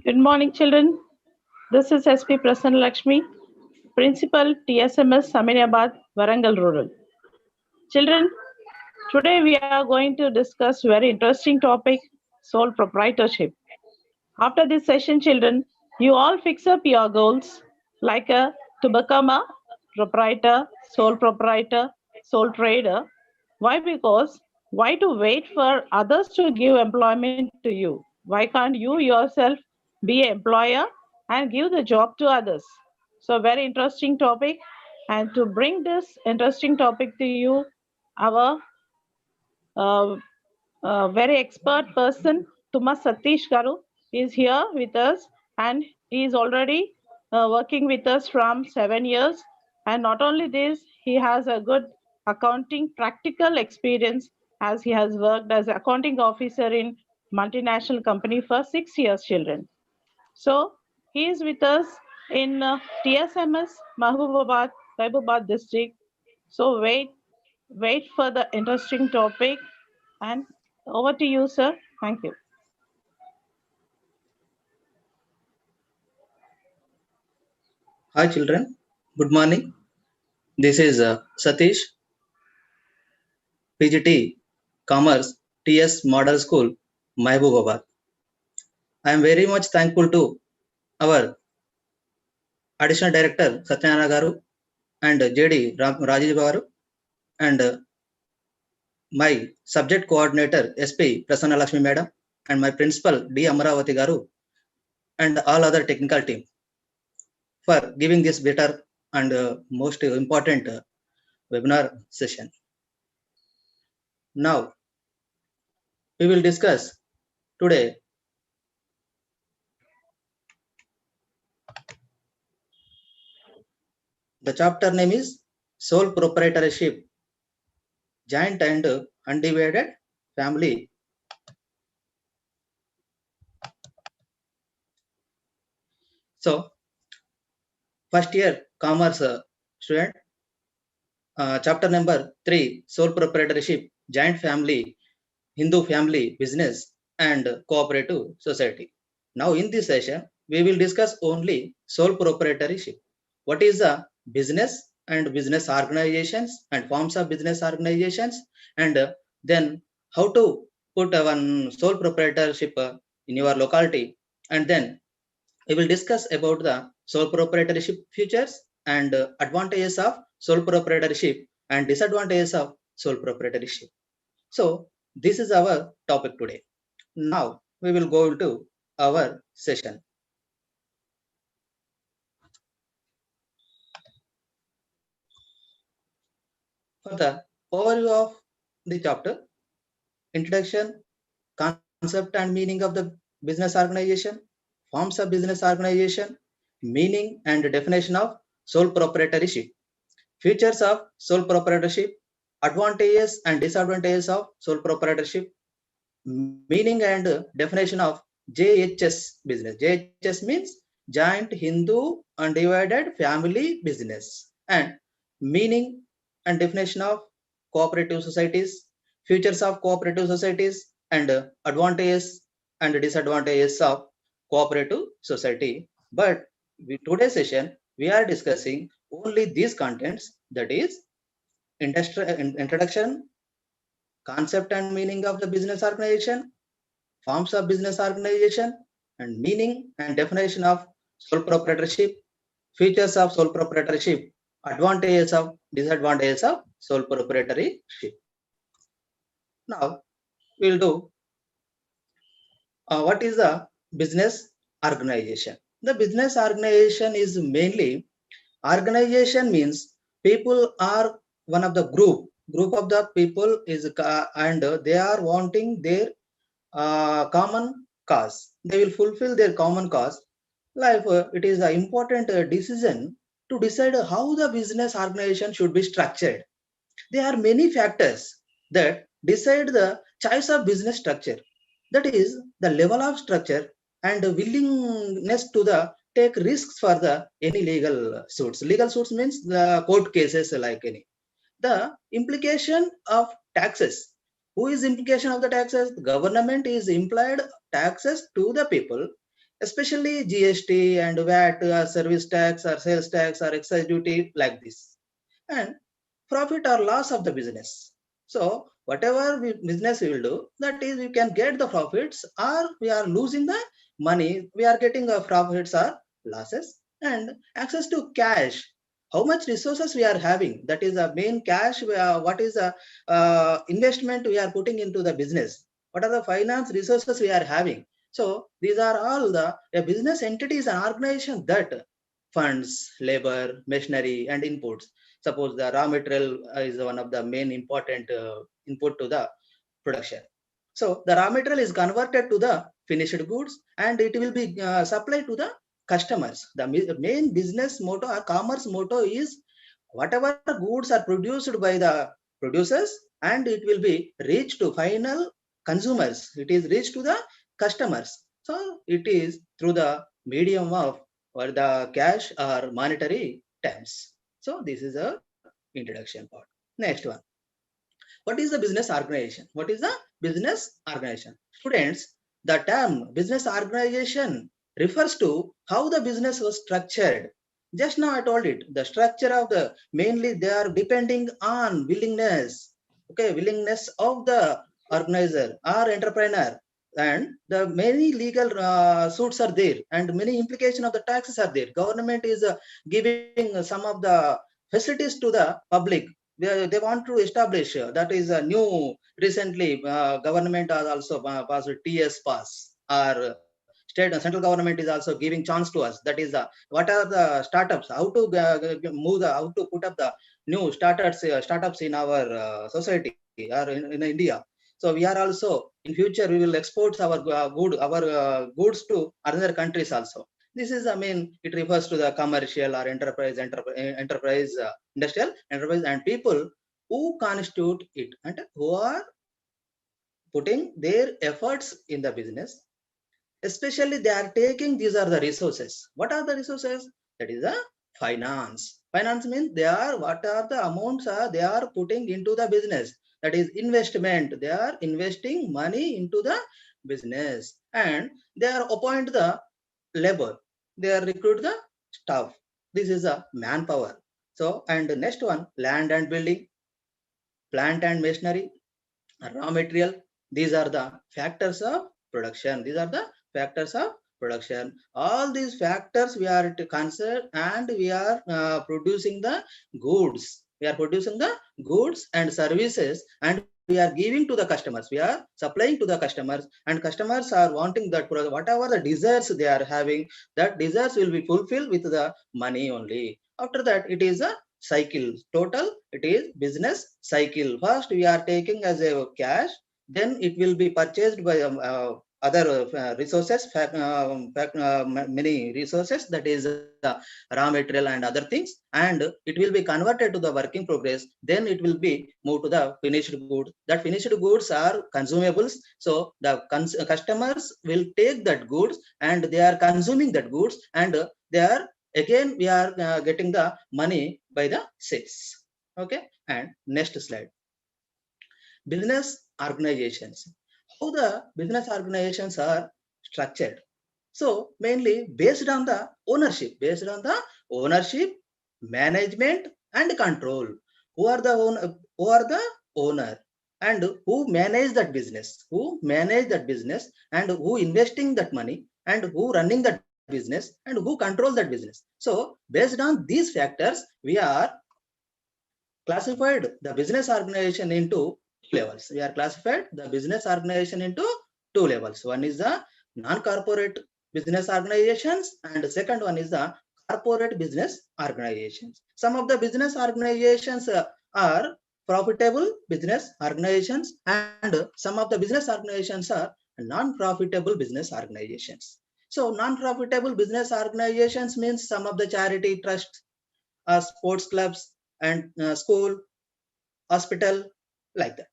Good morning, children. This is SP Prasanna Lakshmi, Principal TSMS Saminabad, Warangal Rural. Children, today we are going to discuss very interesting topic, sole proprietorship. After this session, children, you all fix up your goals like to become a proprietor, sole trader. Why? Because why to wait for others to give employment to you? Why can't you yourself be an employer and give the job to others? So very interesting topic. And to bring this interesting topic to you, our uh, very expert person, Tumas Satish Garu, is here with us, and he is already working with us from 7 years. And not only this, he has a good accounting practical experience as he has worked as accounting officer in multinational company for 6 years, children. So he is with us in TSMS Mahbubabad district. So wait for the interesting topic, and over to you, sir. Thank you. Hi children, good morning. This is Satish, PGT Commerce TS Model School, Mahbubabad. I am very much thankful to our Additional Director Satyana Garu and JD Rajesh Garu and my Subject Coordinator SP Prasanna Lakshmi Madam and my Principal D Amaravati Garu and all other technical team for giving this better and most important webinar session. Now we will discuss today the chapter name is Sole Proprietorship, Joint and Undivided Family. So, first year commerce student, chapter number 3, Sole Proprietorship, Joint Family, Hindu Family Business and Cooperative Society. Now in this session, we will discuss only sole proprietorship. What is the business and business organizations and forms of business organizations, and then how to put one sole proprietorship in your locality, and then we will discuss about the sole proprietorship features and advantages of sole proprietorship and disadvantages of sole proprietorship. So this is our topic today. Now we will go into our session. For the overview of the chapter, introduction, concept and meaning of the business organization, forms of business organization, meaning and definition of sole proprietorship, features of sole proprietorship, advantages and disadvantages of sole proprietorship, meaning and definition of JHS business. JHS means Joint Hindu Undivided Family Business, and meaning and definition of cooperative societies, features of cooperative societies, and advantages and disadvantages of cooperative society. But with today's session, we are discussing only these contents, that is introduction, concept and meaning of the business organization, forms of business organization, and meaning and definition of sole proprietorship, features of sole proprietorship, advantages of disadvantages of sole proprietorship. Now we'll do what is the business organization. The business organization is mainly, organization means people are one of the group of the people is and they are wanting their common cause. They will fulfill their common cause. Like it is an important decision to decide how the business organization should be structured. There are many factors that decide the choice of business structure. That is the level of structure and willingness to the take risks for the any legal suits. Legal suits means the court cases like any. The implication of taxes. Who is implication of the taxes? The government is implied taxes to the people. especially GST and VAT or service tax or sales tax or excise duty like this. And profit or loss of the business. So whatever business we will do, that is we can get the profits or we are losing the money, we are getting profits or losses. And access to cash, how much resources we are having, that is the main cash, what is the investment we are putting into the business, what are the finance resources we are having. So these are all the a business entities and organization that funds, labor, machinery and inputs. Suppose the raw material is one of the main important input to the production. So the raw material is converted to the finished goods and it will be supplied to the customers. The main business motto or commerce motto is whatever goods are produced by the producers and it will be reached to final consumers. It is reached to the customers. So it is through the medium of or the cash or monetary terms. So this is a introduction part. Next one. What is the business organization? What is the business organization? Students, the term business organization refers to how the business was structured. Just now I told it, the structure of the mainly they are depending on willingness, okay, willingness of the organizer or entrepreneur, and the many legal suits are there and many implication of the taxes are there. Government is giving some of the facilities to the public. They want to establish that is a new recently government has also passed TS pass or state central government is also giving chance to us. That is what are the startups, how to move the how to put up the new startups in our society or in India. So we are also in future we will export our goods to other countries also. This is, I mean, it refers to the commercial or enterprise, industrial enterprise, and people who constitute it and who are putting their efforts in the business. Especially, they are taking these are the resources. What are the resources? That is the finance. Finance means they are what are the amounts are they are putting into the business. That is investment. They are investing money into the business, and they are appoint the labor, they are recruit the staff. This is a manpower. So and the next one, land and building, plant and machinery, raw material. These are the factors of production. These are the factors of production. All these factors we are to consider and we are producing the goods. We are producing the goods and services and we are giving to the customers. We are supplying to the customers and customers are wanting that whatever the desires they are having, that desires will be fulfilled with the money only. After that, it is a cycle. Total, it is business cycle. First, we are taking as a cash, then it will be purchased by other resources, many resources, that is raw material and other things, and it will be converted to the working progress. Then it will be moved to the finished goods. That finished goods are consumables. So the customers will take that goods and they are consuming that goods, and they are again we are getting the money by the sales. Okay, and next slide. Business organizations, how the business organizations are structured. So mainly based on the ownership, management and control. Who are the owner and who manage that business, and who investing that money and who running that business and who control that business. So based on these factors we are classified the business organization into two levels. We are classified the business organization into two levels. One is the non-corporate business organizations and the second one is the corporate business organizations. Some of the business organizations are profitable business organizations and some of the business organizations are non-profitable business organizations. So non-profitable business organizations means some of the charity trusts, sports clubs and school, hospital, like that.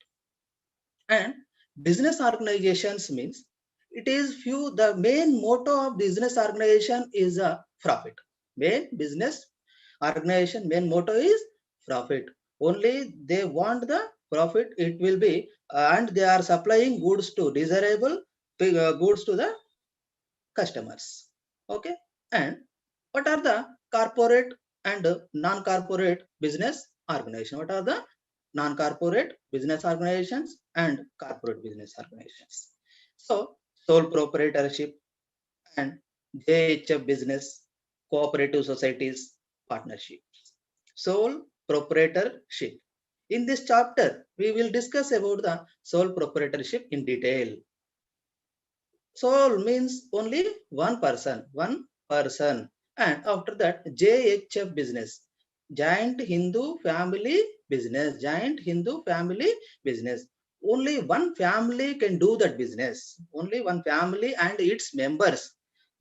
And business organizations means it is few, the main motto of business organization is a profit. Main business organization main motto is profit. Only they want the profit, it will be and they are supplying goods to desirable goods to the customers. Okay, and what are the corporate and non-corporate business organization? What are the non-corporate business organizations and corporate business organizations? So sole proprietorship and JHF business, cooperative societies, partnerships. Sole proprietorship. In this chapter, we will discuss about the sole proprietorship in detail. Sole means only one person, and after that JHF business, Giant Hindu Family Business, Giant Hindu Family Business. Only one family can do that business. Only one family and its members,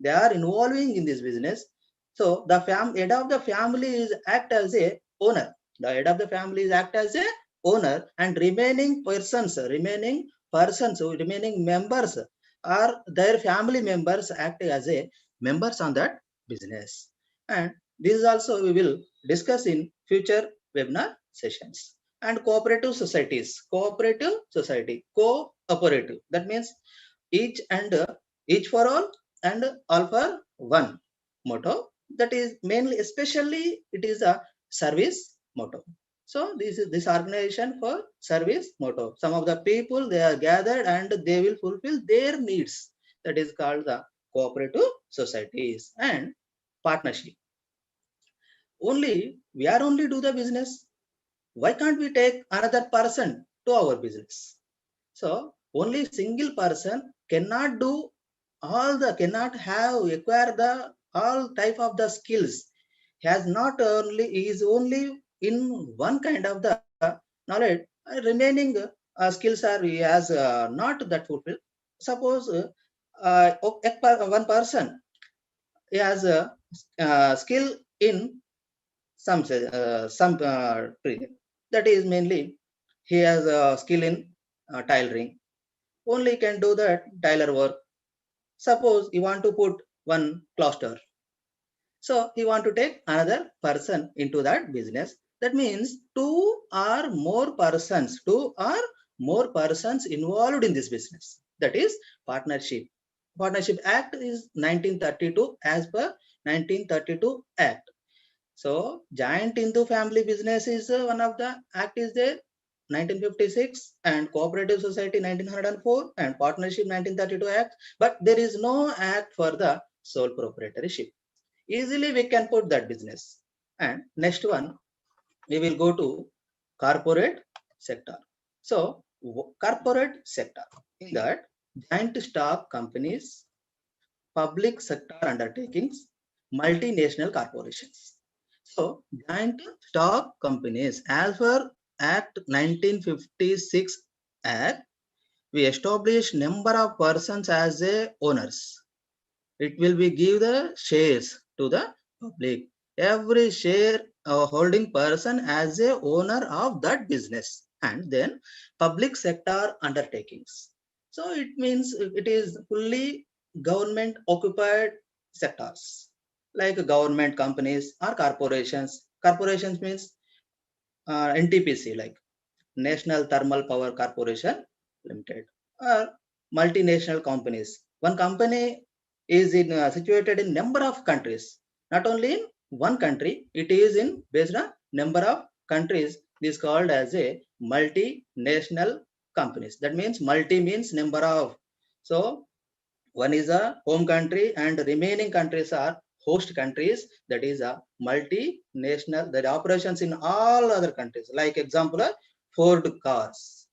they are involving in this business. So the head of the family is act as a owner. The head of the family is act as a owner, and remaining members or their family members act as a members on that business. And this is also we will discuss in future webinar sessions. And cooperative societies, cooperative, that means each for all and all for one motto. That is mainly, especially it is a service motto. So this organization for service motto. Some of the people, they are gathered and they will fulfill their needs. That is called the cooperative societies. And partnership. We are only do the business. Why can't we take another person to our business? So only single person cannot do cannot have acquire the all type of the skills. He is only in one kind of the knowledge. Remaining skills are he has not that fulfilled. Suppose one person, he has a skill in some trade. That is mainly he has a skill in tailoring. Only can do that tailor work. Suppose you want to put one cluster, so he want to take another person into that business. That means two or more persons involved in this business. That is partnership. Partnership Act is 1932, as per 1932 Act. So Giant Hindu Family Business is one of the act is there, 1956, and Cooperative Society 1904, and Partnership 1932 Act. But there is no act for the sole proprietorship. Easily we can put that business. And next one, we will go to corporate sector. So corporate sector, in that joint stock companies, public sector undertakings, multinational corporations. So joint stock companies, as per Act 1956 Act, we establish number of persons as a owners. It will be give the shares to the public. Every share holding person as a owner of that business. And then public sector undertakings. So it means it is fully government occupied sectors, like government companies or corporations. Corporations means NTPC, like National Thermal Power Corporation Limited, or multinational companies. One company is situated in number of countries, not only in one country. It is in based on number of countries. This is called as a multinational companies. That means multi means number of. So one is a home country and remaining countries are host countries. That is a multinational, that operations in all other countries. Like example, Ford cars.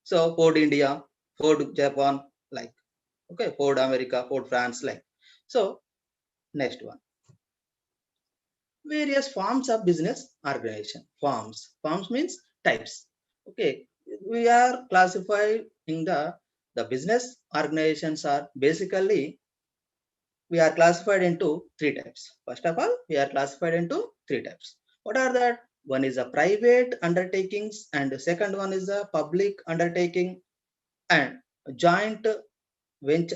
So Ford India, Ford Japan, like, okay, Ford America, Ford France, like. So next one, various forms of business organization. Forms means types. Okay, we are classified in the business organizations are basically, we are classified into three types. First of all, we are classified into three types. What are that? One is a private undertakings, and the second one is a public undertaking, and joint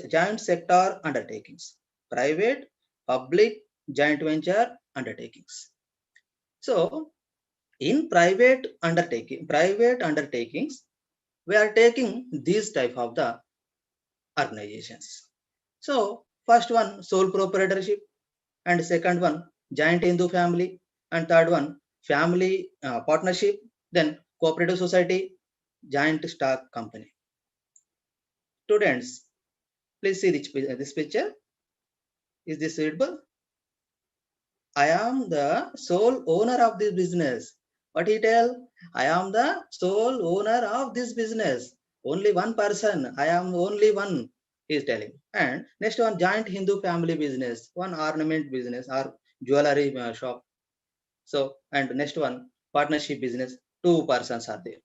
joint sector undertakings. Private, public, joint venture undertakings. So in private undertakings, we are taking these type of the organizations. So First one, sole proprietorship, and second one, joint Hindu family, and third one, family partnership, then cooperative society, joint stock company. Students, please see this picture. Is this readable? I am the sole owner of this business. What he tell? I am the sole owner of this business. Only one person. I am only one. He is telling. And next one, giant Hindu family business. One ornament business or jewelry shop. So, and next one, partnership business. Two persons are there.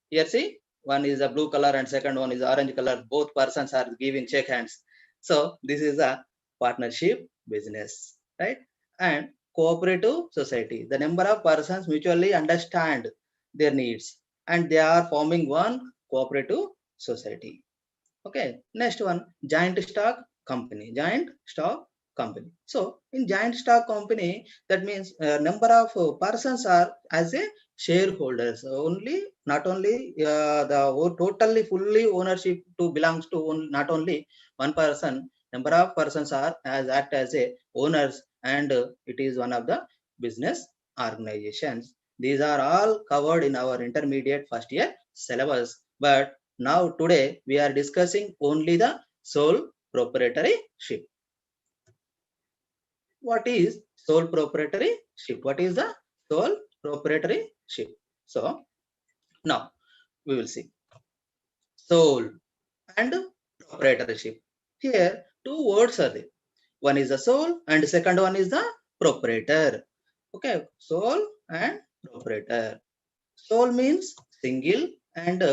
Here see, one is a blue color and second one is orange color. Both persons are giving check hands. So this is a partnership business, right? And cooperative society. The number of persons mutually understand their needs and they are forming one cooperative society. Okay, next one, giant stock company. Giant stock company. So in giant stock company, that means number of persons are as a shareholders. Only not only the totally fully ownership to belongs to not only one person. Number of persons are as act as a owners, and it is one of the business organizations. These are all covered in our intermediate first year syllabus, but now today we are discussing only the sole proprietorship. What is sole proprietorship? What is the sole proprietorship? So now we will see sole and proprietorship. Here two words are there. One is the sole and second one is the proprietor. Okay, sole and proprietor. Sole means single and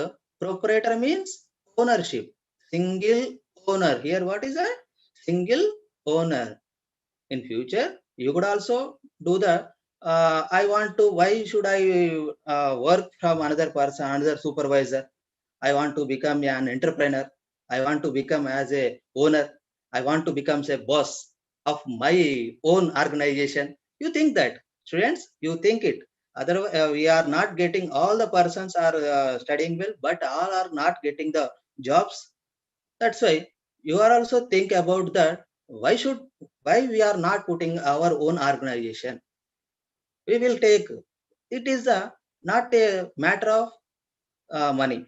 proprietor means ownership. Single owner. Here what is that? Single owner. In future, you could also do the I want to, why should I work from another person, another supervisor? I want to become an entrepreneur. I want to become as a owner. I want to become a boss of my own organization. You think that, students? You think it. Otherwise, we are not getting, all the persons are studying well, but all are not getting the jobs. That's why you are also think about that. Why we are not putting our own organization? We will take. It is not a matter of money.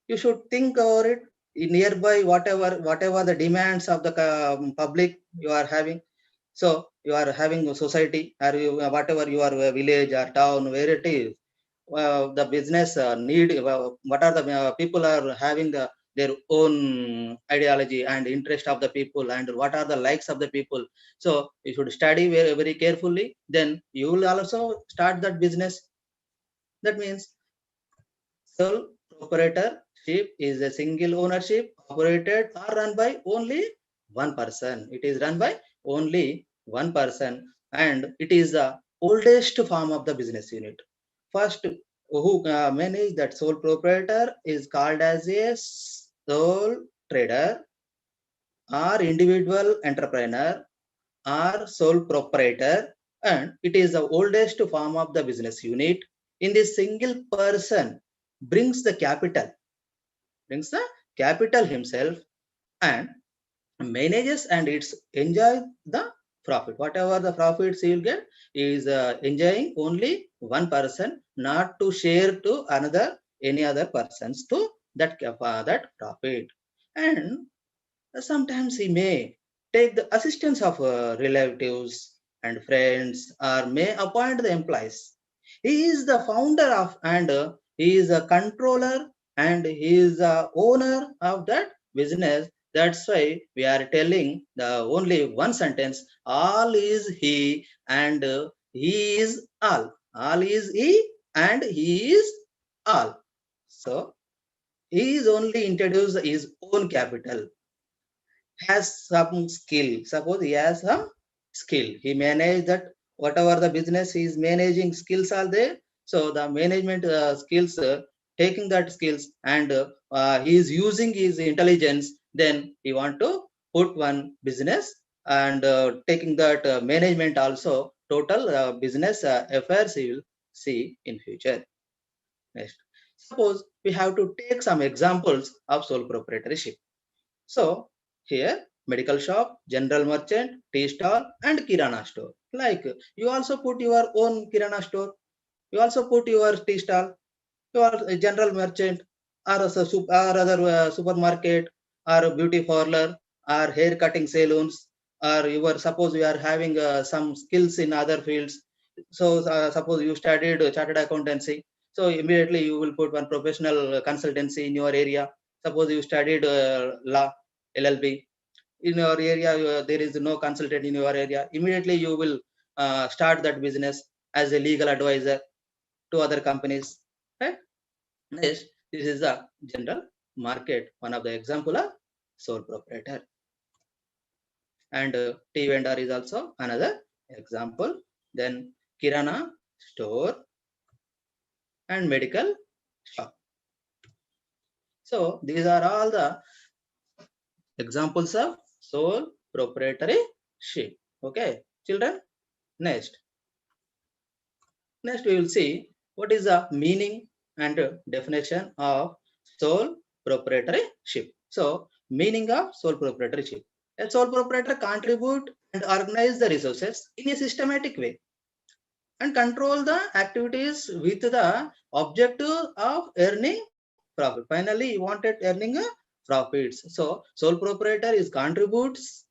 You should think over it nearby, whatever the demands of the public you are having. So you are having a society, or you, whatever your village or town, where it is, the business need, what are the people are having their own ideology and interest of the people, and what are the likes of the people. So you should study very, very carefully, then you will also start that business. That means sole proprietorship is a single ownership, operated or run by only one person. It is run by only one person, and it is the oldest form of the business unit. First, who manage that sole proprietor is called as a sole trader or individual entrepreneur or sole proprietor, and it is the oldest form of the business unit. In this single person brings the capital himself, and manages and it's enjoy the profit. Whatever the profits he will get is enjoying only one person, not to share to another, any other persons to that profit. And sometimes he may take the assistance of relatives and friends, or may appoint the employees. He is the founder of, and he is a controller, and he is the owner of that business. That's why we are telling the only one sentence: all is he, and he is all. All is he, and he is all. So he is only introduced his own capital, has some skill. Suppose he has some skill. He manage that, whatever the business he is managing, skills are there. So the management skills, taking that skills, and he is using his intelligence. Then he want to put one business, and taking that management also, total business affairs he will see in future. Next, suppose we have to take some examples of sole proprietorship. So here medical shop, general merchant, tea stall, and kirana store. Like you also put your own kirana store, you also put your tea stall, you are a general merchant, or or other supermarket, or a beauty parlor, or hair cutting salons, or you are suppose you are having some skills in other fields. So suppose you studied chartered accountancy, so immediately you will put one professional consultancy in your area. Suppose you studied law, LLB. In your area, there is no consultant in your area. Immediately you will start that business as a legal advisor to other companies. Right? Next, this is the general market, one of the example of sole proprietor. And tea vendor is also another example. Then kirana store and medical shop. So these are all the examples of sole proprietorship. Okay, children. Next we will see what is the meaning and definition of sole proprietorship. So meaning of sole proprietorship. A sole proprietor contribute and organize the resources in a systematic way and control the activities with the objective of earning profit. Finally, he wanted earning profits. So sole proprietor is contributes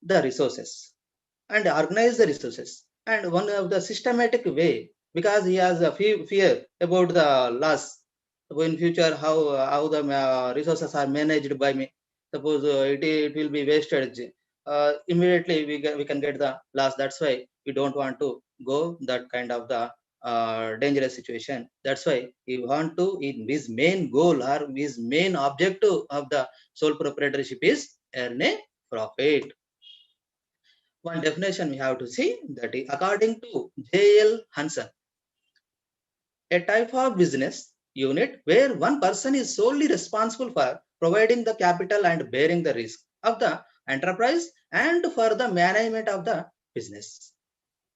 the resources and organize the resources and one of the systematic way, because he has a fear about the loss in future, how the resources are managed by me. Suppose it will be wasted, immediately we can get the loss. That's why we don't want to go that kind of the dangerous situation. That's why he want to, in his main goal or his main objective of the sole proprietorship is earn a profit. One definition we have to see, that is according to J.L. Hansen, a type of business unit where one person is solely responsible for providing the capital and bearing the risk of the enterprise and for the management of the business.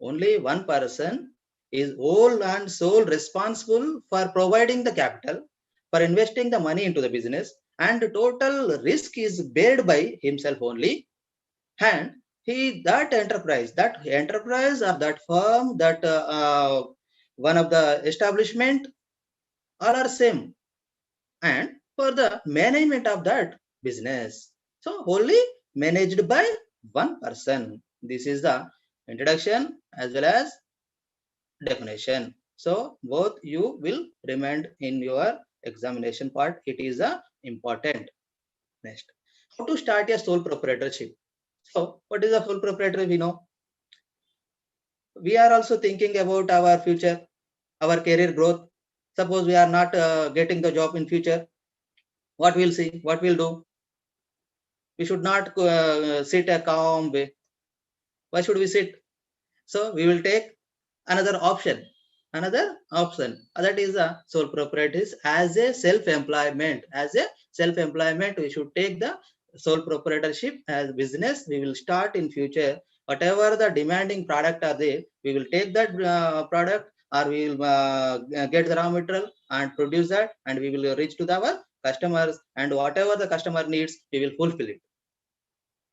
Only one person is whole and sole responsible for providing the capital, for investing the money into the business, and total risk is bared by himself only. And that enterprise or that firm, that one of the establishment, all are same, and for the management of that business, so wholly managed by one person. This is the introduction as well as definition. So both you will remind in your examination part. It is important. Next, how to start a sole proprietorship. So what is a sole proprietor? We know we are also thinking about our future, our career growth. Suppose we are not getting the job in future, what we'll see, what we'll do? We should not sit a calm way. Why should we sit? So we will take another option. That is a sole proprietorship as a self-employment. We should take the sole proprietorship as business. We will start in future. Whatever the demanding product are there, we will take that product, or we will get the raw material and produce that, and we will reach to our customers, and whatever the customer needs, we will fulfill it.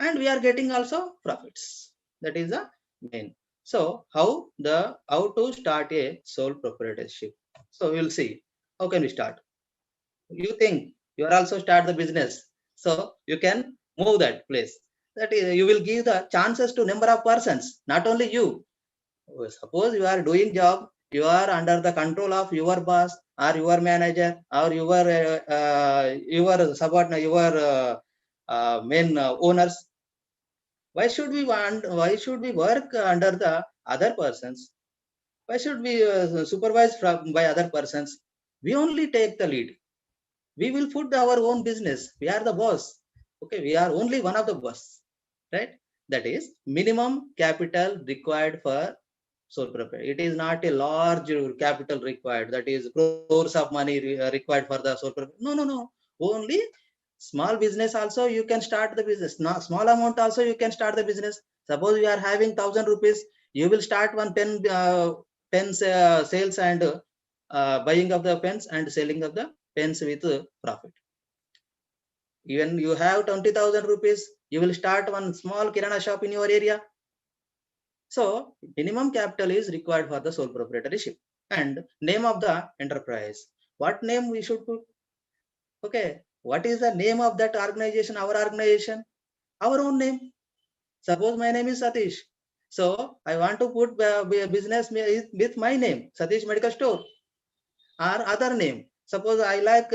And we are getting also profits. That is the main. So how to start a sole proprietorship? So we'll see how can we start. You think you are also start the business, so you can move that place. That is, you will give the chances to number of persons, not only you. Suppose you are doing job, you are under the control of your boss or your manager or your subordinate, your main owners. Why should we work under the other persons? Why should we supervise by other persons? We only take the lead. We will put our own business. We are the boss. Okay, we are only one of the boss, right? That is minimum capital required for sole proprietor. It is not a large capital required. That is crores of money required for the sole proprietor. No. Only small business also you can start the business. Small amount also you can start the business. Suppose you are having 1,000 rupees, you will start one pens sales and buying of the pens and selling of the pens with profit. Even you have 20,000 rupees, you will start one small kirana shop in your area. So minimum capital is required for the sole proprietorship. And name of the enterprise. What name we should put? Okay, what is the name of that organization, our organization? Our own name. Suppose my name is Satish. So I want to put a business with my name, Satish Medical Store, or other name. Suppose I like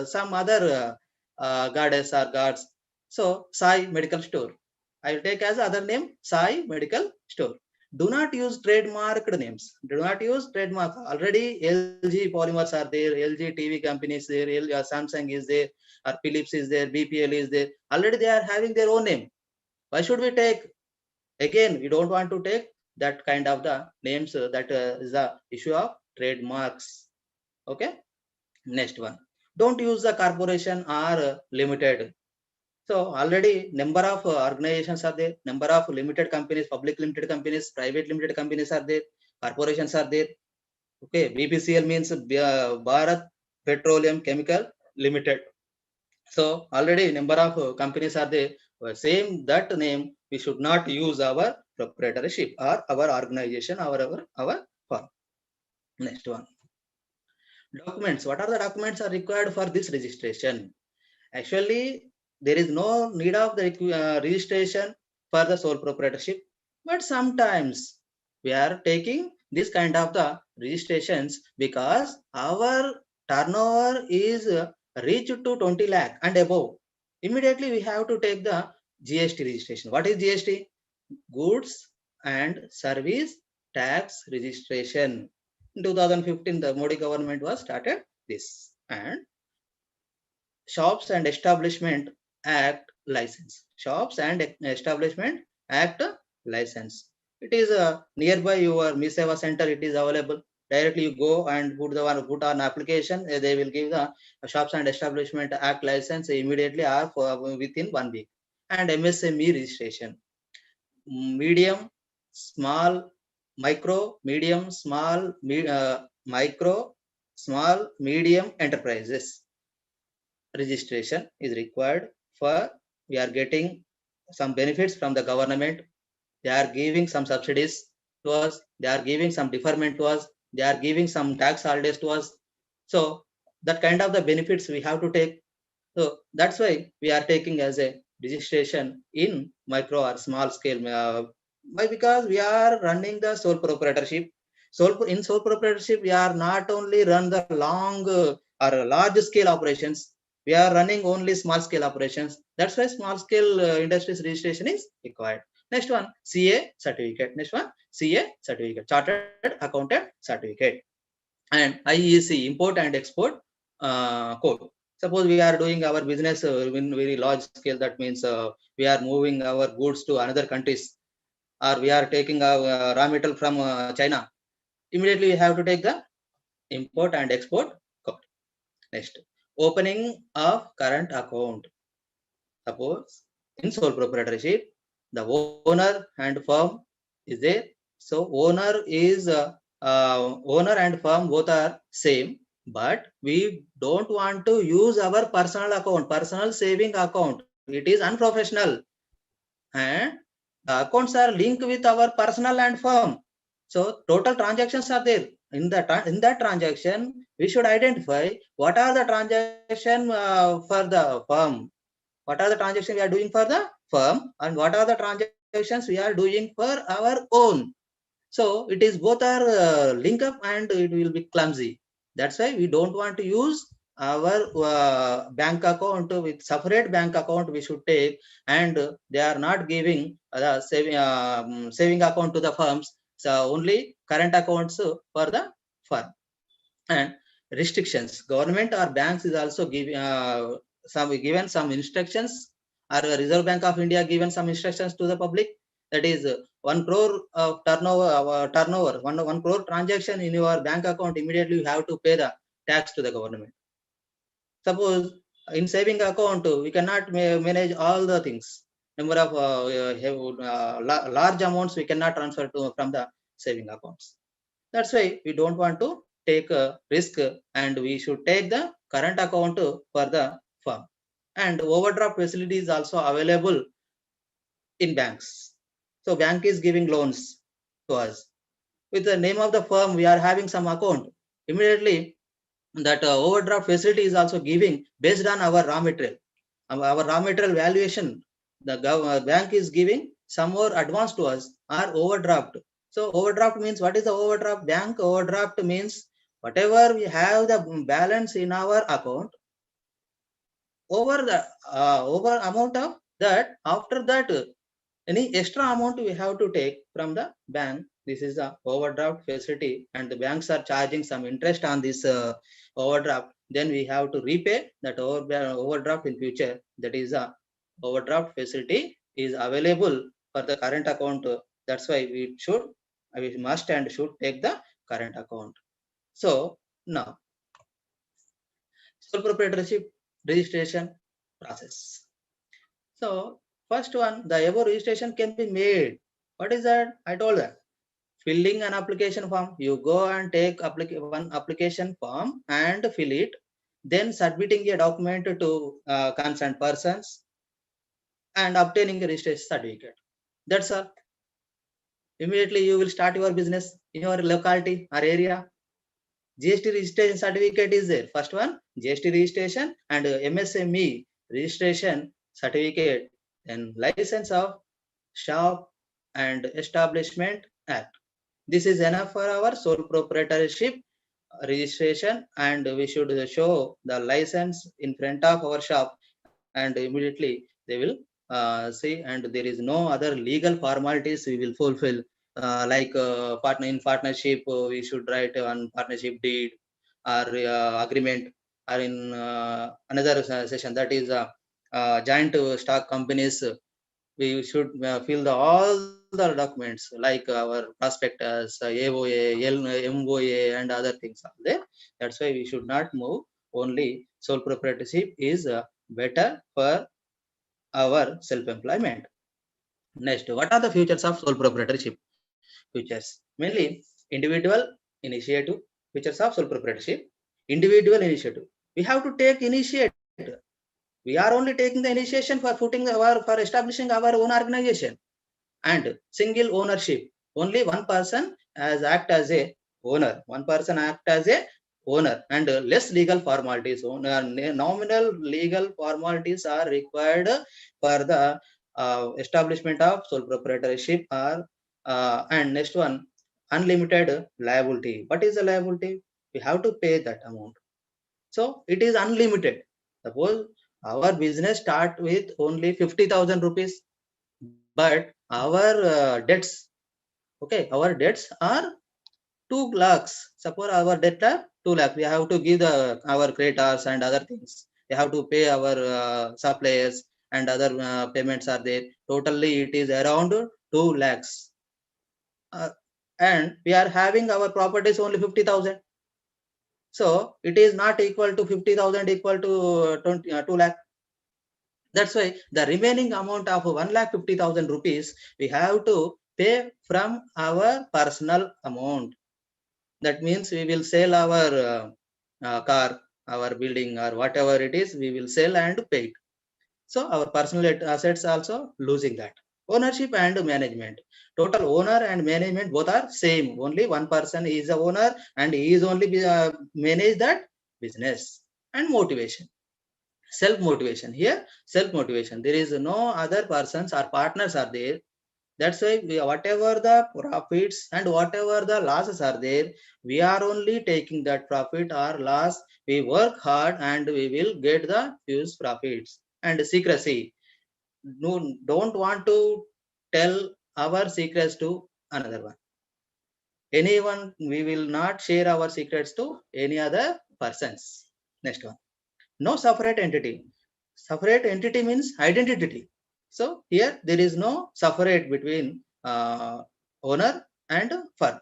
some other goddess or gods. So Sai Medical Store. I will take as other name Sai Medical Store. Do not use trademarked names. Do not use trademark. Already LG polymers are there, LG TV companies there, Samsung is there, or Philips is there, BPL is there. Already they are having their own name. Why should we take? Again, we don't want to take that kind of the names. That is the issue of trademarks. Okay. Next one. Don't use the corporation or limited. So already number of organizations are there, number of limited companies, public limited companies, private limited companies are there, corporations are there. Okay, BPCL means Bharat Petroleum Chemical Limited. So already number of companies are there. Same that name, we should not use our proprietorship or our organization or our firm. Next one. Documents. What are the documents are required for this registration? Actually, there is no need of the registration for the sole proprietorship, but sometimes we are taking this kind of the registrations because our turnover is reached to 20 lakh and above. Immediately we have to take the GST registration. What is GST? Goods and Service Tax Registration. In 2015, the Modi government was started this. And Shops and Establishment Act license. Shops and Establishment Act license. It is nearby your Miseva center. It is available. Directly you go and put on application. They will give the Shops and Establishment Act license immediately or within 1 week. And MSME registration. Medium, small, micro, medium, small, micro, small, medium enterprises registration is required for we are getting some benefits from the government. They are giving some subsidies to us. They are giving some deferment to us. They are giving some tax holidays to us. So that kind of the benefits we have to take. So that's why we are taking as a registration in micro or small scale. Why? Because we are running the sole proprietorship. In sole proprietorship, we are not only run the long or large scale operations. We are running only small scale operations. That's why small scale industries registration is required. Next one, CA certificate. Next one, CA certificate, Chartered Accountant certificate, and IEC, import and export code. Suppose we are doing our business in very large scale. That means we are moving our goods to another countries, or we are taking our raw material from China. Immediately we have to take the import and export code. Next, opening of current account. Suppose in sole proprietorship, the owner and firm is there. So owner and firm both are same, but we don't want to use our personal account, personal saving account. It is unprofessional, and the accounts are linked with our personal and firm. So total transactions are there. In that transaction, we should identify what are the transaction for the firm, what are the transactions we are doing for the firm, and what are the transactions we are doing for our own. So it is both are link up and it will be clumsy. That's why we don't want to use our bank account with separate bank account we should take, and they are not giving the saving account to the firms. So only current accounts for the firm. And restrictions, government or banks is also giving given some instructions, or Reserve Bank of India given some instructions to the public. That is 1 crore of turnover, 1 crore transaction in your bank account, immediately you have to pay the tax to the government. Suppose in saving account, we cannot manage all the things. Number of large amounts we cannot transfer from the saving accounts. That's why we don't want to take a risk, and we should take the current account for the firm. and overdraft facility is also available in banks. So bank is giving loans to us. With the name of the firm, we are having some account. Immediately, that overdraft facility is also giving based on our raw material. Our raw material valuation, the bank is giving some more advance to us or overdraft. So overdraft means, what is the overdraft? Bank overdraft means whatever we have the balance in our account, over the over amount of that, after that any extra amount we have to take from the bank. This is the overdraft facility, and the banks are charging some interest on this overdraft. Then we have to repay that overdraft in future. That is a overdraft facility is available for the current account. That's why we must and should take the current account. So now, sole proprietorship registration process. So first one, the above registration can be made. What is that? I told that. Filling an application form. You go and take one application form and fill it. Then submitting a document to concerned persons and obtaining a registration certificate. That's all. Immediately you will start your business in your locality or area. GST registration certificate is there. First one, GST registration and MSME registration certificate, and license of shop and establishment act. This is enough for our sole proprietorship registration, and we should show the license in front of our shop, and immediately they will see, and there is no other legal formalities we will fulfill, like partnership, we should write on partnership deed or agreement, or in another session, that is joint stock companies, we should fill all the documents like our prospectus, AOA, MOA, and other things are there. That's why we should not move. Only sole proprietorship is better for our self-employment. Next, what are the features of sole proprietorship? Features mainly individual initiative. Features of sole proprietorship: individual initiative. We have to take initiative. We are only taking the initiation for for establishing our own organization. And single ownership. Only one person has act as a owner. One person act as a owner, and less legal formalities. Nominal legal formalities are required for the establishment of sole proprietorship. And next one, unlimited liability. What is the liability? We have to pay that amount. So it is unlimited. Suppose our business start with only 50,000 rupees, but our debts, okay, our debts are 2 lakhs. Suppose our debt are 2 lakhs. We have to give our creditors and other things. We have to pay our suppliers, and other payments are there. Totally, it is around 2 lakhs. And we are having our properties only 50,000. So it is not equal to 50,000 equal to 2 lakh. That's why the remaining amount of 1,50,000 rupees we have to pay from our personal amount. That means we will sell our car, our building, or whatever it is, we will sell and pay it. So our personal assets also losing that. Ownership and management. Total owner and management both are same. Only one person is the owner, and he is only manage that business. And motivation. Self-motivation. Here, self-motivation. There is no other persons or partners are there. That's why whatever the profits and whatever the losses are there, we are only taking that profit or loss. We work hard and we will get the huge profits. And secrecy. No, don't want to tell our secrets to another one. Anyone, we will not share our secrets to any other persons. Next one. No separate entity. Separate entity means identity. So here there is no separate between owner and firm.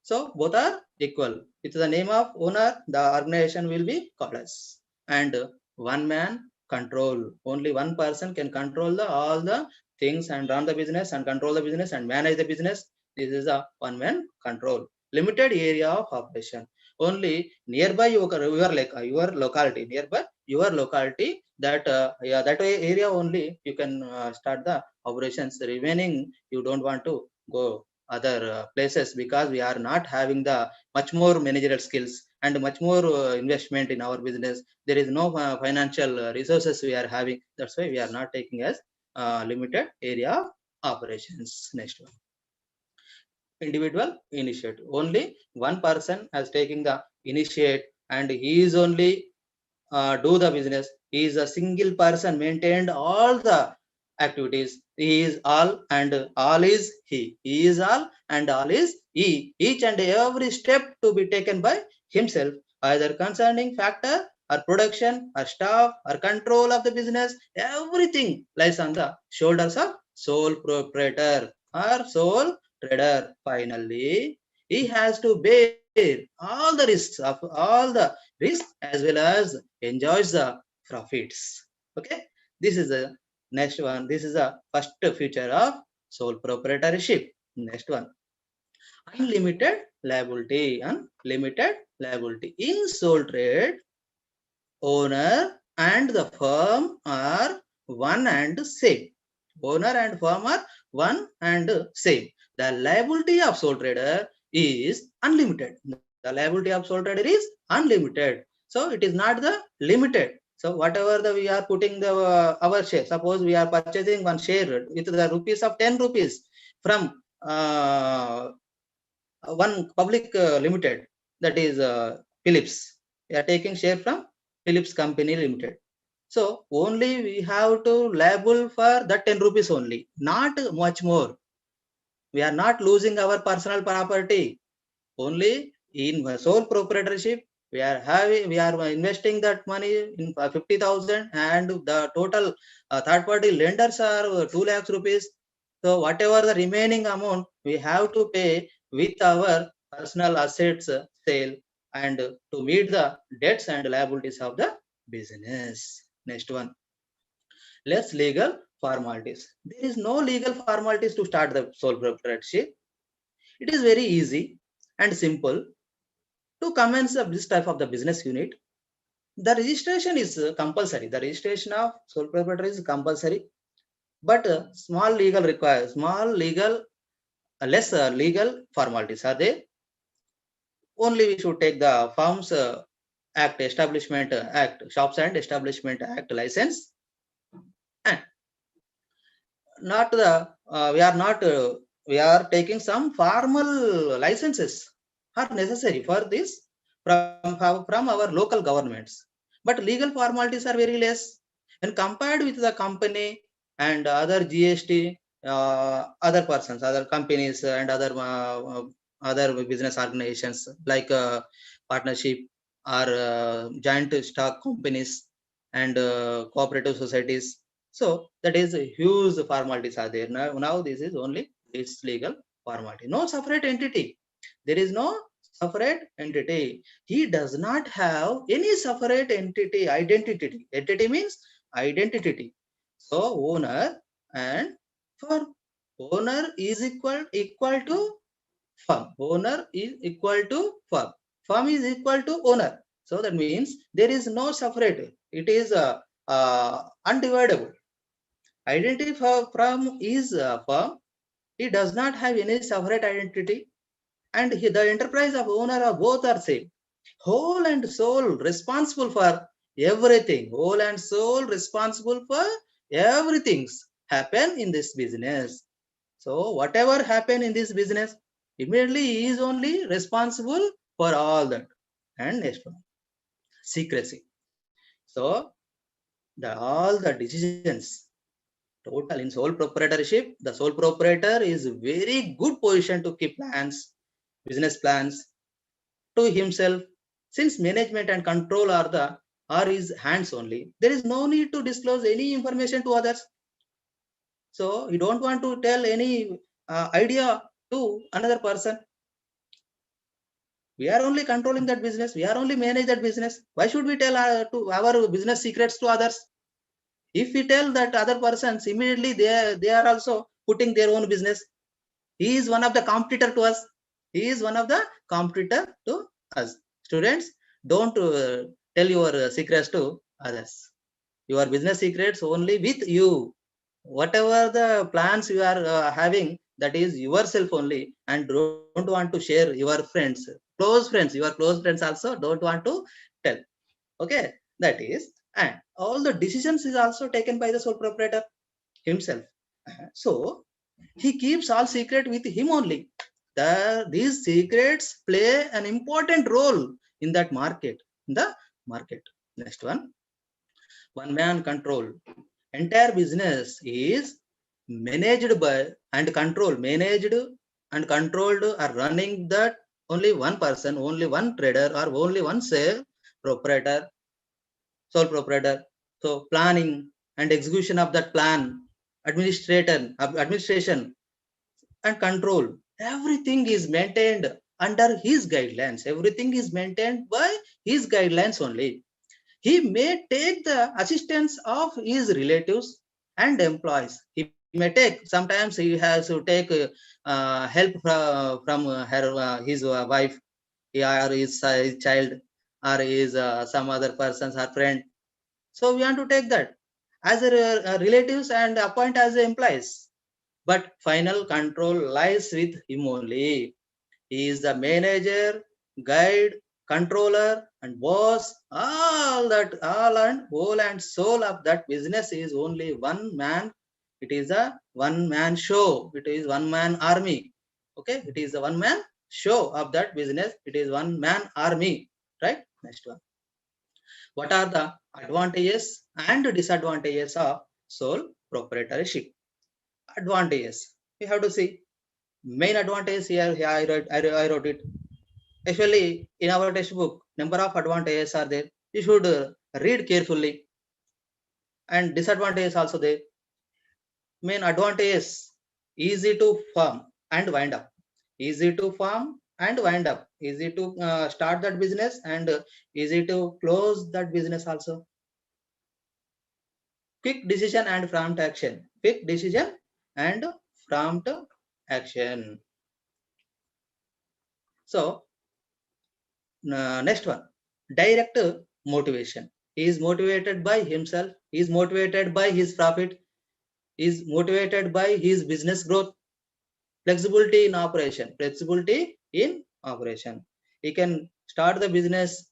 So both are equal. With the name of owner, the organization will be called as. And one man control. Only one person can control all the things and run the business and control the business and manage the business. This is a one man control. Limited area of operation. Only nearby your locality. Nearby your locality, that yeah, that way area only you can start the operations. Remaining you don't want to go other places, because we are not having the much more managerial skills and much more investment in our business. There is no financial resources we are having. That's why we are not taking as limited area of operations. Next one, individual initiate. Only one person has taken the initiate, and he is only do the business. He is a single person maintained all the activities. He is all and all is he. He is all and all is he. Each and every step to be taken by himself, either concerning factor or production or staff or control of the business. Everything lies on the shoulders of sole proprietor or sole trader. Finally, he has to bear all the risks of all the risk, as well as enjoys the profits. Okay, this is the next one. This is the first feature of sole proprietorship. Next one, unlimited liability. Unlimited liability in sole trade, owner and the firm are one and same. Owner and firm are one and same. The liability of sole trader is unlimited. The liability of sole trader is unlimited. So it is not the limited. So whatever the we are putting the our share, suppose we are purchasing one share with the rupees of 10 rupees from one public limited, that is Philips. We are taking share from Philips company limited. So only we have to liable for that 10 rupees only, not much more. We are not losing our personal property. Only in sole proprietorship, we are investing that money in 50,000, and the total third party lenders are 2 lakhs rupees. So whatever the remaining amount we have to pay with our personal assets sale, and to meet the debts and liabilities of the business. Next one, less legal formalities. There is no legal formalities to start the sole proprietorship. It is very easy and simple to commence this type of the business unit. The registration is compulsory. The registration of sole proprietor is compulsory, but small legal less legal formalities are there. Only we should take the Farms Act, Establishment Act, Shops and Establishment Act license, and not the we are taking some formal licenses are necessary for this from our local governments, but legal formalities are very less when compared with the company and other GST, other persons, other companies, and other business organizations like partnership or joint stock companies and cooperative societies. So that is a huge formalities are there. Now this is only this legal formality. No separate entity. There is no separate entity. He does not have any separate entity identity. Entity means identity. So owner and firm. Owner is equal to firm. Owner is equal to firm. Firm is equal to owner. So that means there is no separate. It is undividable. Identity from is firm. He does not have any separate identity, and the enterprise of owner of both are same. Whole and sole responsible for everything. Whole and sole responsible for everything happen in this business. So whatever happen in this business, immediately he is only responsible for all that. And next one, secrecy. So all the decisions total in sole proprietorship, the sole proprietor is very good position to keep plans, business plans to himself, since management and control are his hands only. There is no need to disclose any information to others. So you don't want to tell any idea to another person. We are only controlling that business. We are only manage that business. Why should we tell to our business secrets to others? If we tell that other persons, immediately they are also putting their own business. He is one of the competitor to us. He is one of the competitor to us. Students, don't tell your secrets to others. your business secrets only with you. Whatever the plans you are having, that is yourself only, and don't want to share your friends, your close friends also don't want to tell. Okay, that is, and all the decisions is also taken by the sole proprietor himself. So he keeps all secret with him only. These secrets play an important role in that market. In the market. Next one man control. Entire business is managed by and controlled, managed and controlled are running that only one person, only one trader, or only one sole proprietor. So planning and execution of that plan, administration and control, everything is maintained under his guidelines. Everything is maintained by his guidelines only. He may take the assistance of his relatives and employees. He may take, sometimes he has to take help from his wife, or his child, or his some other persons, her friend. So we want to take that as a relatives and appoint as employees. But final control lies with him only. He is the manager, guide, controller, and boss. All that, all and whole and soul of that business is only one man. It is a one-man show. It is one-man army. Okay, it is a one-man show of that business. It is one-man army. Right? Next one. What are the advantages and disadvantages of sole proprietorship? Advantages. We have to see. Main advantage here, I wrote it. Actually, in our textbook, number of advantages are there. You should read carefully. And disadvantages also there. Main advantages: easy to form and wind up. Easy to form and wind up. Easy to start that business, and easy to close that business also. Quick decision and prompt action. Quick decision and prompt action. So next one, direct motivation. He is motivated by himself. He is motivated by his profit. He is motivated by his business growth. Flexibility in operation. Flexibility in operation. He can start the business,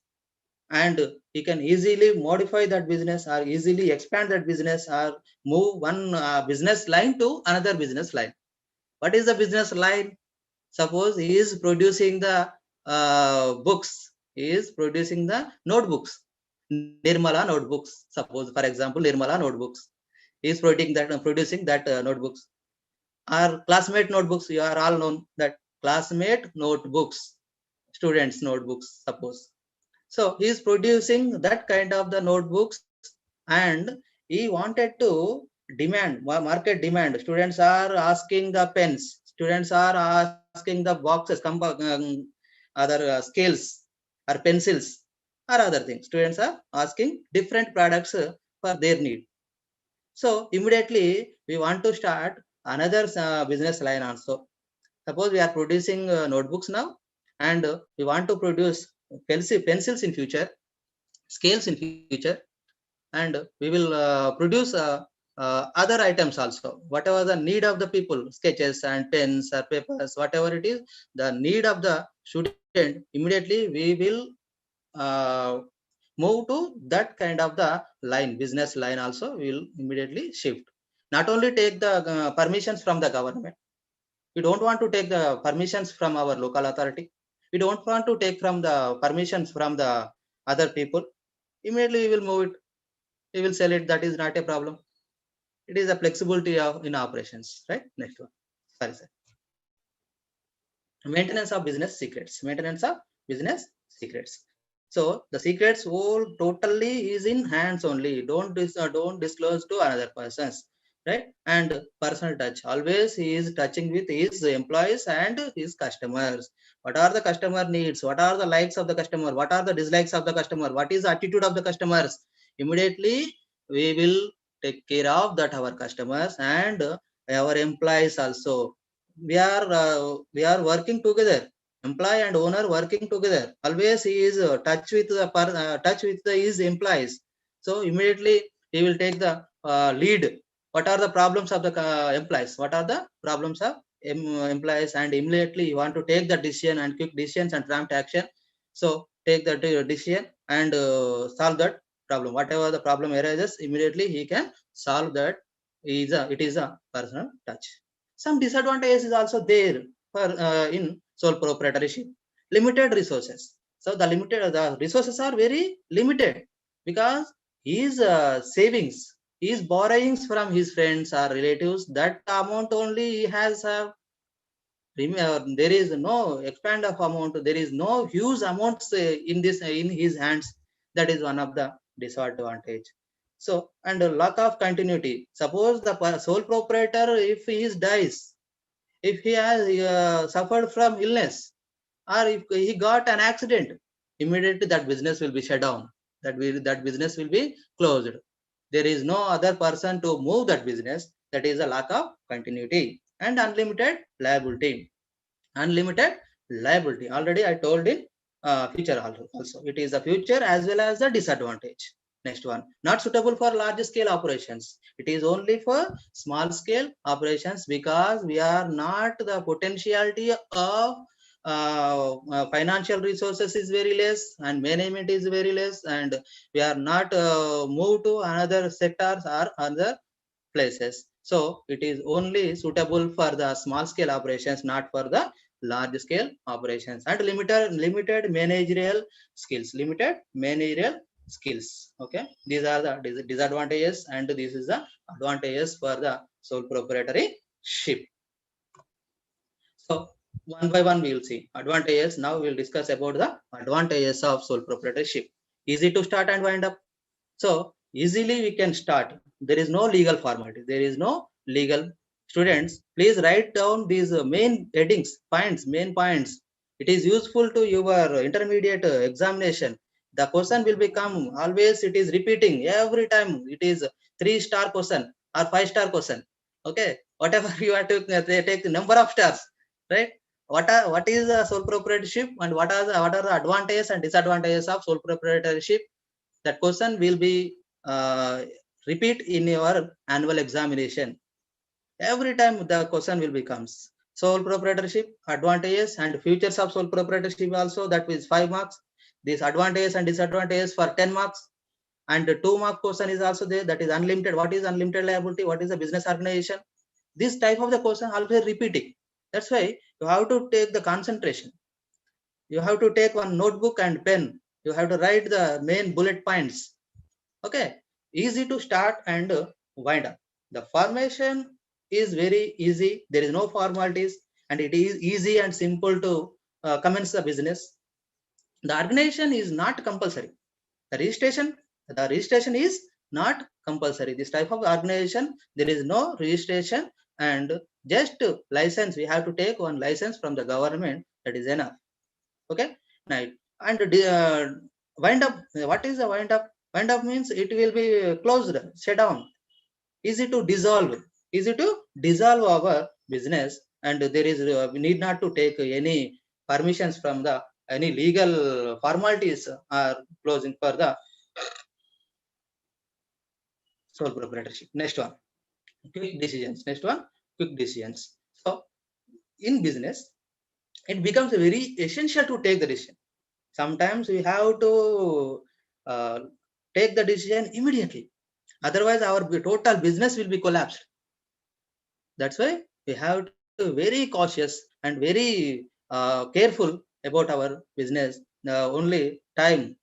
and he can easily modify that business, or easily expand that business, or move one business line to another business line. What is the business line? Suppose he is producing the books. He is producing the notebooks, Nirmala notebooks. Suppose, for example, Nirmala notebooks. He is producing that notebooks. Our classmate notebooks. You are all known that classmate notebooks, students notebooks. Suppose. So he is producing that kind of the notebooks, and he wanted to market demand. Students are asking the pens. Students are asking the boxes, other scales or pencils or other things. Students are asking different products for their need. So immediately we want to start another business line also. Suppose we are producing notebooks now, and we want to produce pencils in future, scales in future, and we will produce other items also. Whatever the need of the people, sketches and pens or papers, whatever it is, the need of the student, immediately we will move to that kind of the line, business line also. We will immediately shift. Not only take the permissions from the government. We don't want to take the permissions from our local authority. We don't want to take from the permissions from the other people. Immediately we will move it. We will sell it. That is not a problem. It is a flexibility in operations, right? Next one. Sorry, sir. Maintenance of business secrets. Maintenance of business secrets. So the secrets whole totally is in hands only. Don't disclose to another persons, right? And personal touch. Always he is touching with his employees and his customers. What are the customer needs? What are the likes of the customer? What are the dislikes of the customer? What is the attitude of the customers? Immediately we will take care of that, our customers and our employees also. We are working together. Employee and owner working together. Always he is touch with his employees. So immediately he will take the lead. What are the problems of the employees? What are the problems of employees? And immediately you want to take the decision and quick decisions and prompt action. So take the decision and solve that problem. Whatever the problem arises, immediately he can solve that. It is a personal touch. Some disadvantages is also there for in sole proprietorship. Limited resources. So the resources are very limited because his savings, his borrowings from his friends or relatives, that amount only he has. There is no expand of amount. There is no huge amounts in his hands. That is one of the disadvantage. So, and a lack of continuity. Suppose the sole proprietor, if he dies, if he has suffered from illness, or if he got an accident, immediately that business will be shut down. That business will be closed. There is no other person to move that business. That is a lack of continuity. And unlimited liability. Unlimited liability. Already I told in future also. It is a future as well as a disadvantage. Next one, not suitable for large scale operations. It is only for small scale operations because we are not the potentiality of financial resources is very less and management is very less, and we are not moved to another sectors or other places. So it is only suitable for the small scale operations, not for the large scale operations. And limited managerial skills. Okay, these are the disadvantages, and this is the advantages for the sole proprietorship. So one by one we will see advantages. Now we will discuss about the advantages of sole proprietorship. Easy to start and wind up. So easily we can start. There is no legal formality. There is no legal. Students, please write down these main headings, main points. It is useful to your intermediate examination. The question will become always, it is repeating every time. It is 3-star question or 5-star question. Okay, whatever you are to take the number of stars, right? What is the sole proprietorship, and what are the advantages and disadvantages of sole proprietorship? That question will be repeat in your annual examination. Every time the question will becomes sole proprietorship, advantages and futures of sole proprietorship also, that is 5 marks. These advantages and disadvantages for 10 marks. And the 2-mark question is also there, that is unlimited. What is unlimited liability? What is a business organization? This type of the question always repeating. That's why you have to take the concentration. You have to take one notebook and pen. You have to write the main bullet points. Okay, easy to start and wind up. The formation is very easy. There is no formalities, and it is easy and simple to commence the business. The organization is not compulsory. The registration is not compulsory. This type of organization, there is no registration, and just license. We have to take one license from the government. That is enough. Okay, right. And wind up. What is the wind up? Wind up means it will be closed, shut down. Easy to dissolve. Easy to dissolve our business, and there is we need not to take any permissions from the any legal formalities are closing for the sole proprietorship. Next one, quick decisions. Next one, quick decisions. So in business, it becomes very essential to take the decision. Sometimes we have to take the decision immediately. Otherwise, our total business will be collapsed. That's why we have to be very cautious and very careful about our business. Only time,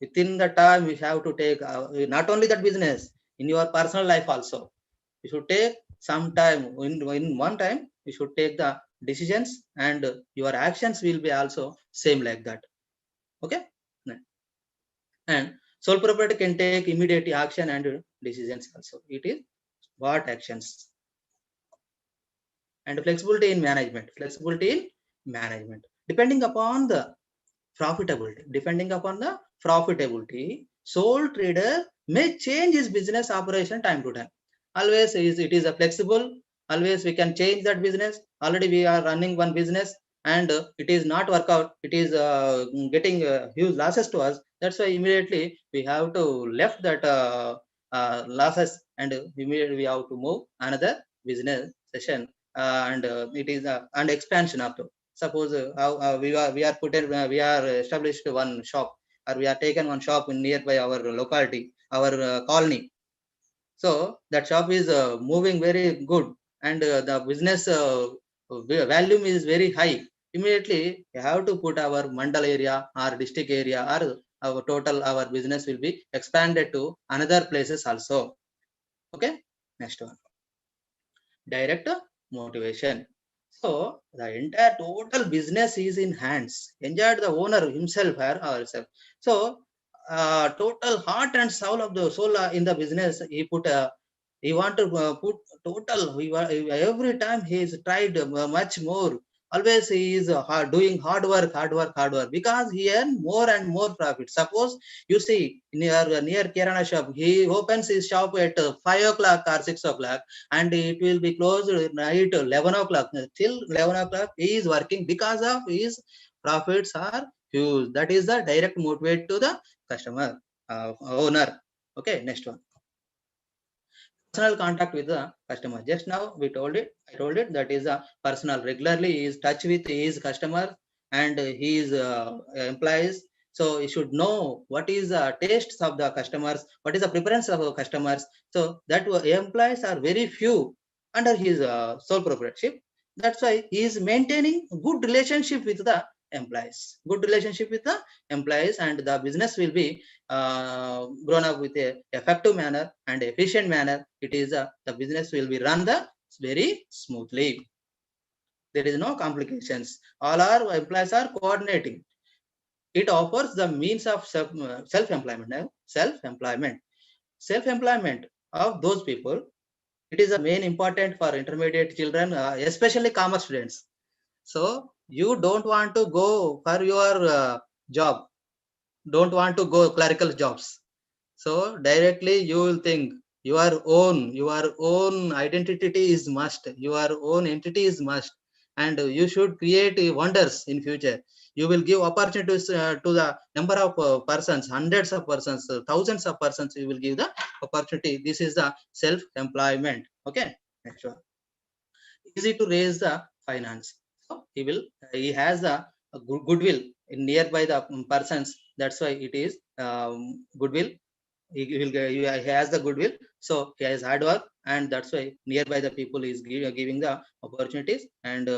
within the time we have to take not only that business, in your personal life also. You should take some time. In one time, you should take the decisions, and your actions will be also same like that. Okay, and sole proprietor can take immediate action and decisions also. It is what actions. And flexibility in management. Depending upon the profitability, sole trader may change his business operation time to time. Always it is a flexible. Always we can change that business. Already we are running one business, and it is not work out. It is getting huge losses to us. That's why immediately we have to left that losses, and immediately we have to move another business session, and it is and expansion after. Suppose we are established one shop, or we are taken one shop in nearby our locality, our colony. So that shop is moving very good, and the business volume is very high. Immediately we have to put our mandal area or district area, or our business will be expanded to another places also. Okay, next one, direct motivation. So the entire total business is in hands, enjoyed the owner himself or herself. So total heart and soul of the soul in the business, he want to put total. Every time he is tried much more. Always he is doing hard work, because he earn more and more profit. Suppose you see near Kirana shop, he opens his shop at 5 o'clock or 6 o'clock, and it will be closed night 11 o'clock. Till 11 o'clock he is working, because of his profits are huge. That is the direct motivate to the customer, owner. Okay, next one, personal contact with the customer. Just now I told it, that is a personal, regularly he is touch with his customer and his employees. So he should know what is the tastes of the customers, what is the preference of our customers. So that employees are very few under his sole proprietorship. That's why he is maintaining good relationship with the employees, good relationship with the employees, and the business will be grown up with a effective manner and efficient manner. It is the business will be run the very smoothly. There is no complications. All our employees are coordinating. It offers the means of self-employment. Self-employment of those people, it is a main important for intermediate children, especially commerce students. So you don't want to go for your job, don't want to go clerical jobs. So directly you will think your own identity is must, your own entity is must, and you should create wonders in future. You will give opportunities to the number of persons, hundreds of persons, thousands of persons. You will give the opportunity. This is the self employment. Okay, next one, easy to raise the finance. So he has a goodwill in nearby the persons. That's why it is goodwill. He has the goodwill, so he has hard work, and that's why nearby the people is giving the opportunities and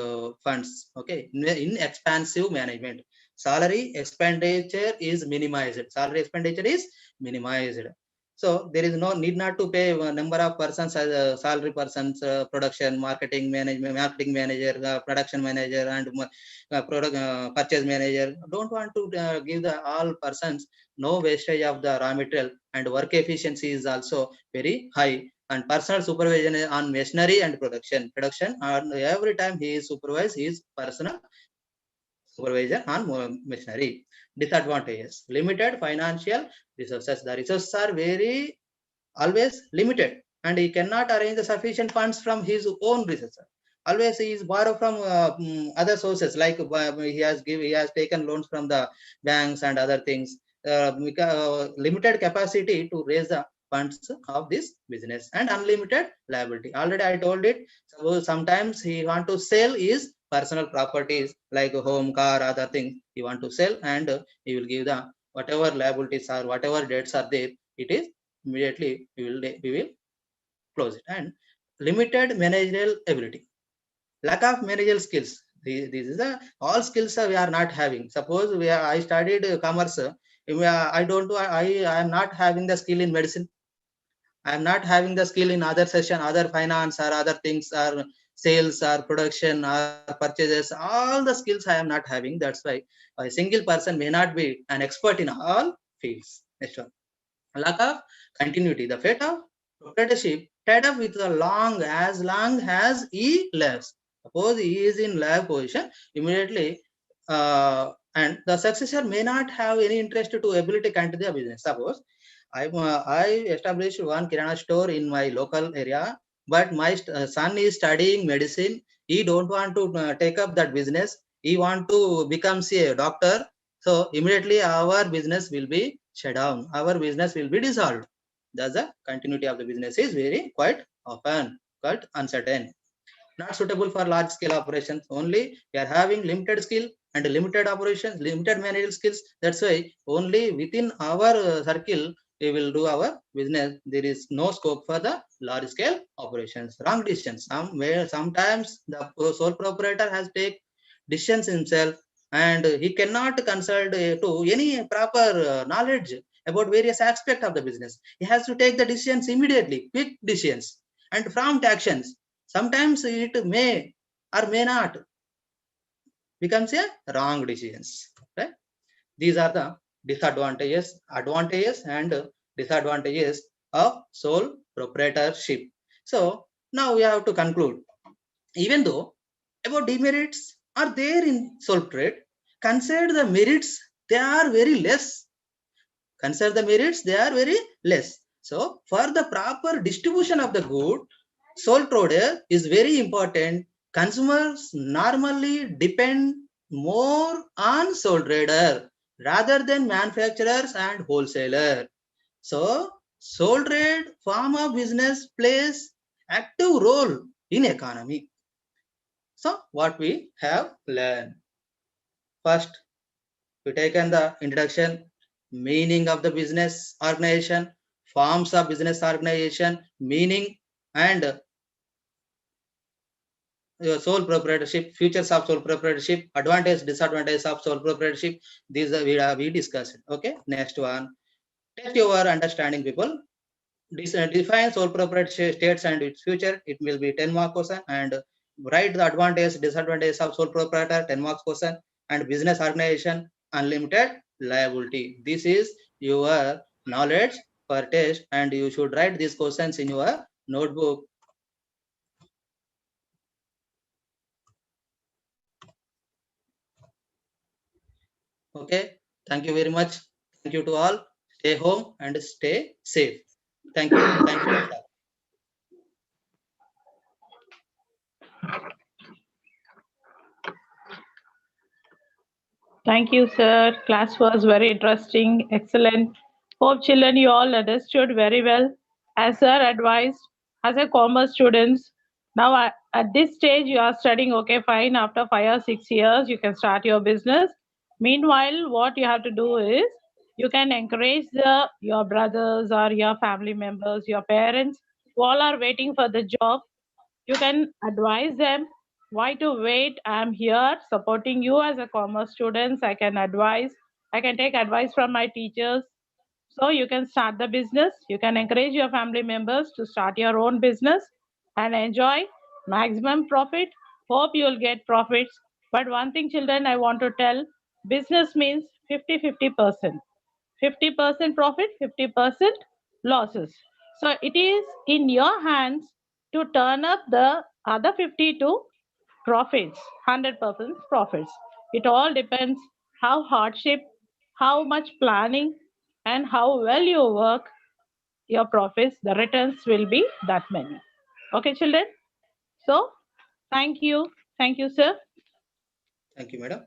funds. Okay, in expansive management, salary expenditure is minimized. So there is no need not to pay a number of persons as salary persons, production, marketing manager, production manager, and product purchase manager. Don't want to give the all persons. No wastage of the raw material, and work efficiency is also very high, and personal supervision on machinery and production, and every time he is supervised, he is personal supervisor on machinery. Disadvantages: limited financial resources. The resources are very always limited, and he cannot arrange the sufficient funds from his own resources. Always he is borrow from other sources, like he has taken loans from the banks and other things. Limited capacity to raise the funds of this business, and unlimited liability. Already I told it. So sometimes he want to sell his personal properties like home, car, other things he want to sell, and he will give the whatever liabilities or whatever debts are there. It is immediately we will close it. And limited managerial ability, lack of managerial skills. This is the all skills we are not having. Suppose I studied commerce, I am not having the skill in medicine, I am not having the skill in other session, other finance or other things, or sales or production or purchases. All the skills I am not having. That's why a single person may not be an expert in all fields. Next one, lack of continuity. The fate of proprietorship tied up with the long as he lives. Suppose he is in live position, immediately and the successor may not have any interest to ability to continue the business. Suppose I established one kirana store in my local area, but my son is studying medicine. He don't want to take up that business. He want to become a doctor. So immediately our business will be shut down. Our business will be dissolved. thus the continuity of the business is very quite often quite uncertain. Not suitable for large scale operations. Only we are having limited skill and limited operations, limited managerial skills. That's why only within our circle we will do our business. There is no scope for the large scale operations. Wrong decisions. Sometimes the sole proprietor has take decisions himself, and he cannot consult to any proper knowledge about various aspects of the business. He has to take the decisions immediately, quick decisions and prompt actions. Sometimes it may or may not becomes a wrong decisions, right? These are the advantages and disadvantages of sole proprietorship. So now we have to conclude. Even though about demerits are there in sole trade, consider the merits, they are very less. Consider the merits, they are very less. So for the proper distribution of the good, sole trader is very important. Consumers normally depend more on sole trader rather than manufacturers and wholesaler. So sole trade form of business plays active role in economy. So what we have learned. First, we taken the introduction, meaning of the business organization, forms of business organization, meaning, and sole proprietorship, features of sole proprietorship, advantage, disadvantage of sole proprietorship. These are we discussed. Okay, next one. Test your understanding, people. Define sole proprietorship states and its future. It will be 10 mark question, and write the advantage, disadvantage of sole proprietor, 10 marks question, and business organization, unlimited liability. This is your knowledge per test, and you should write these questions in your notebook. Okay, thank you very much. Thank you to all. Stay home and stay safe. Thank you. Thank you. Thank you, sir. Class was very interesting, excellent. Hope children you all understood very well. As sir advised, as a commerce students, now at this stage you are studying, okay, fine. After 5 or 6 years, you can start your business. Meanwhile, what you have to do is you can encourage your brothers or your family members, your parents, who all are waiting for the job. You can advise them why to wait. I'm here supporting you as a commerce students. I can advise, I can take advice from my teachers. So you can start the business. You can encourage your family members to start your own business and enjoy maximum profit. Hope you'll get profits. But one thing, children, I want to tell, business means 50-50%. 50% profit, 50% losses. So it is in your hands to turn up the other 50 to profits, 100% profits. It all depends how hardship, how much planning, and how well you work your profits, the returns will be that many. Okay, children? So, thank you. Thank you, sir. Thank you, madam.